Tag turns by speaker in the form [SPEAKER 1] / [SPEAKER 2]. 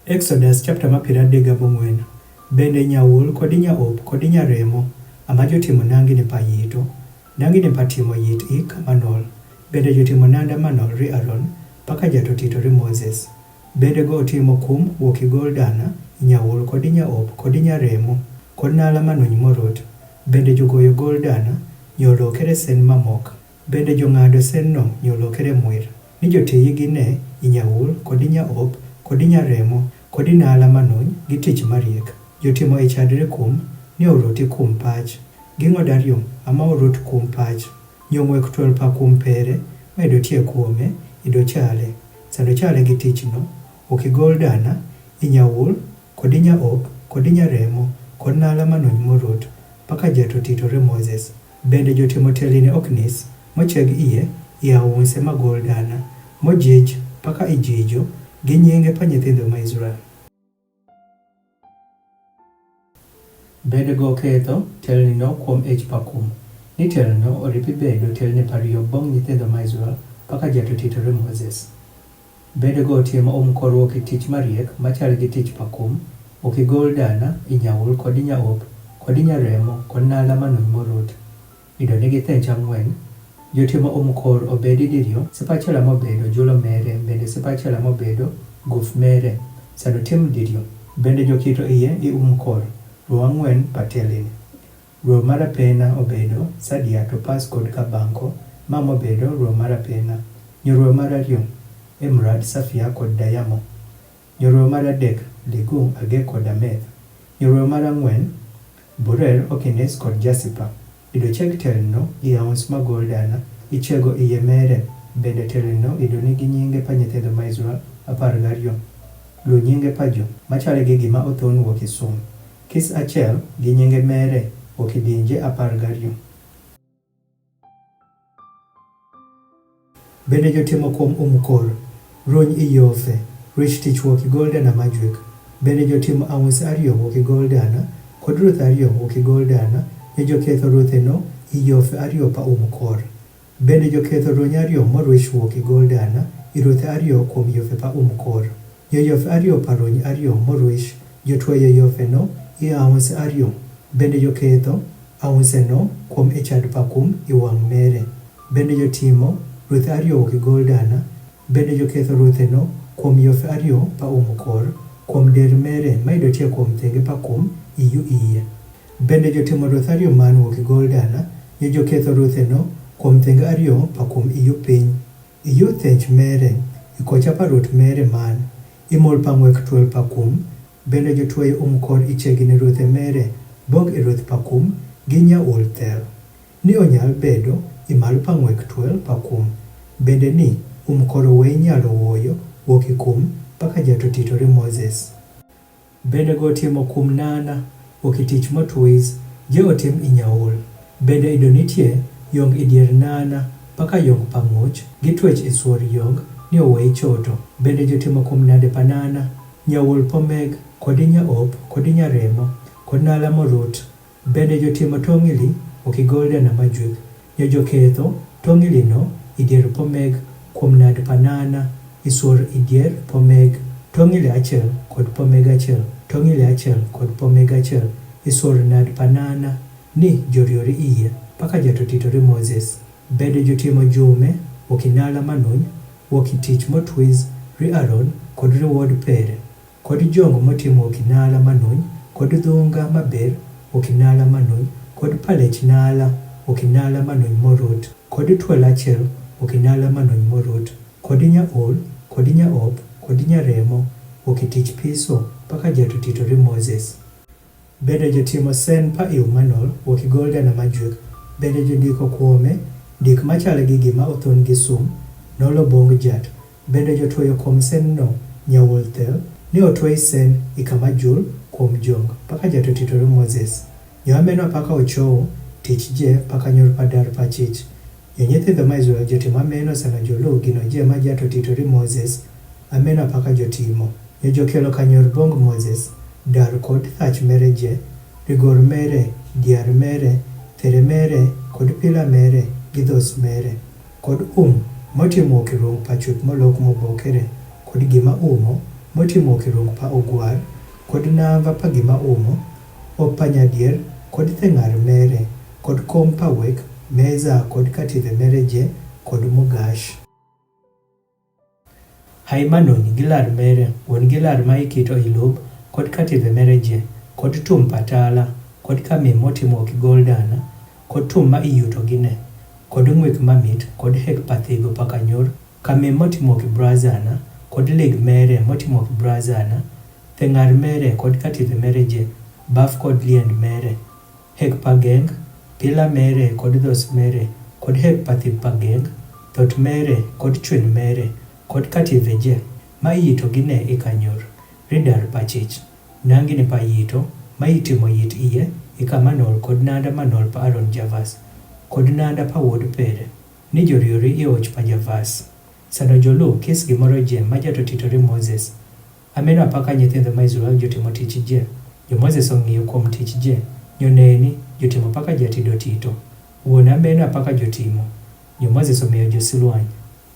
[SPEAKER 1] Exodus chapter ma 34. Bende nyaul kod nyaop kod nyaremo ama jotimo nangi ne payito, nangi ne patimo yit ik manol, bende jotimo nanda manol ri Aaron, paka jato tito ri Moses. Bende go otimo kum wuok igol dana, nyaul kod nyaop kod nyaremo, kod nala manony morot. Bende jogoyo gol dana, nyolo kere sen mamok. Bende jong'ado sen no nyolo kere mwir. Ni joteye gine, nyaul kod nyaop kod nyaremo, kod nala manony gi tich mariek. Jotimo e chadre kum, ni oroti kum pach. Ging'o dario ama orot kum pach. Nyomwek 12 pa kum pere, ma ido tie kuome, ido chale. Sando chale gi tich no, okigol dana, inyaul, kod nyaop, kod nyaremo, kod nala manony morot, paka jato titore Moses. Bende jotimo teline oknis, mocheg iye, iaunse magol dana, mojij, paka ijijo, gi nyinge pa nyithindo ma Israel. Bende go ketho telni no kuom ich pakum. Ni telno oripi bedo telni pariyo bong nyithindo ma Israel paka jato titore Moses. Bende go timo korruok e tich mariek machal gi tich pakum, okigol dana, inyaul kod nyaop, kod nyaremo, kod nala manony morot. Ido nigi thench ang'wen. Jotimo kor obedi dirio, sepachela mobedo julo mere, bende sepachela mobedo guf mere. Sano tim dirio. Bende jokito iye i kor. Ruo ang'wen patelini. Ruo marapena obedo sadia to pas kod kabanko, mama obedo ruo marapena. Nyoruo marario, emrad safia kod dayamo. Nyoruo maradek, ligu age kod ameth. Nyoruo marang'wen, burer okines kod jasipa. Ido cheg telno i aons magol dana, ichego iye mere, bende telno ido nigi nyinge pa nyithindo ma Israel 12. Lu nyinge pa jo, machale gi gima othon wuok i sum. Kis achiel gi nyinge mere, okidinje 12. Bende jotimo kuom kor, rony i yofe, rich tich wuok igol dana majuik. Bende jotimo aons ario wuok igol dana, kod ruth ario wuok igol dana, ne joketho ruthe no i yofe ario pa kor. Bende joketho rony ario morwich wuok igol dana, i ruthe ario kuom yofe pa kor. Yofe ario pa rony ario morwich, jotweyo yofe no i aons ario. Bende joketho aonse no kuom echad pakum i wang' mere. Bende jotimo ruthe ario wuok igol dana, bende joketho ruthe no kuom yofe ario pa kor, kuom der mere ma ido tie kuom thenge pakum iyu iye. Bende jotimo ruth ario man wuok igol dana, ne joketho ruthe no kuom thenge ario pakum iyu piny. Iyu thench mere, ikocha parut mere man, imol pang'wek 12 pakum. Bende jotweyo kor ichegine ruthe mere, bog e ruth pakum, gi nyaul thel. Ni onyal bedo imal pang'wek 12 pakum. Bende ni kor owei nyalo wuoyo, wuok i kum, paka jato titore Moses. Bende go timo kum nana, wuok i tich motwis, je otim i nyaul. Bende ido nitie yong i dier nana, paka yong pang'uch, gi twech i suor yong, ni owei choto. Bende jotimo kum nade pa nana, nyaul pomeg, kod nyaop, kod nyaremo, kod nala morot. Bende jotimo tong'ili, okigol dana majuik. Ne joketho tong'ili no i dier pomeg, kuom nad panana, i suor i dier pomeg, tong'ili achiel kod pomeg achiel, tong'ili achiel kod pomeg achiel, i suor nad panana, ni joriori iye, paka jato titore Moses. Bende jotimo jume, okinala manony, wuok i tich motwis, ri Aaron kod ri wuod pere, kod jongo motimo okinala manony, kod dhunga maber, okinala manony, kod palech nala, okinala manony morot, kod twel achiel, okinala manony morot, kod nyaol, kod nyaop, kod nyaremo, okitich piso, paka jato titore Moses. Bende jotimo sen pa iu manol, wuok igol dana majuik. Bende jondiko kuome, dik machal gi gima othon gi sum, nolo bong jat. Bende jotweyo kuom sen no, nyaul thel, ni otwei sen i kama jul kuom jong, paka jato titore Moses. Nyoameno paka ochow, tich je paka nyor padar pachich. Nyithindo ma Israel jotimo ameno sana jolu gino je ma jato titore Moses, ameno paka jotimo. Jokelo kanyor bong Moses, dar kod thach mere je, rigor mere, diar mere, there mere, kod pila mere, gi dhos mere, kod motimo okirung pachut molok mobokere, kod gima motimo kirung pa ogwar, kod namba pa gima umo, opa nyadier, kod theng'ar mere, kod kom pa wek, meza kod katidhe mere je, kod mugash. Haimanoni gi lar mere, wuon gi lar ma ikito i lob, kod katidhe mere je, kod tum patala, kod kamim motimo gi gol dana, kod tum ma iyuto gine, kod ng'wek mamit, kod hek pathigo pakanyor, kamim motimo gi brazana, kod leg mere motimo gi brazana, theng'ar mere kod katidhe mere je, baf kod liend mere, hek pageng, pila mere kod dhos mere, kod hek pathib pageng, thot mere kod chwen mere, kod katidhe je, ma iyito gine i kanyor, ridar pachich, nangini pa yito, ma itimo yit iye, ikamanol kod nanda manol pa Aron Javas, kod nanda pa wuod pere, ni joriori i och pa Javas. Sano jolu kis gimoro je ma jatotitore Moses. Ameno apaka nyithindo ma Israel jotimo tich je. Jo Moses ong'iyo kuom tich je. Nyoneni jotimo paka jatido tito. Wuon ameno apaka jotimo. Jo Moses omiyo josilwany.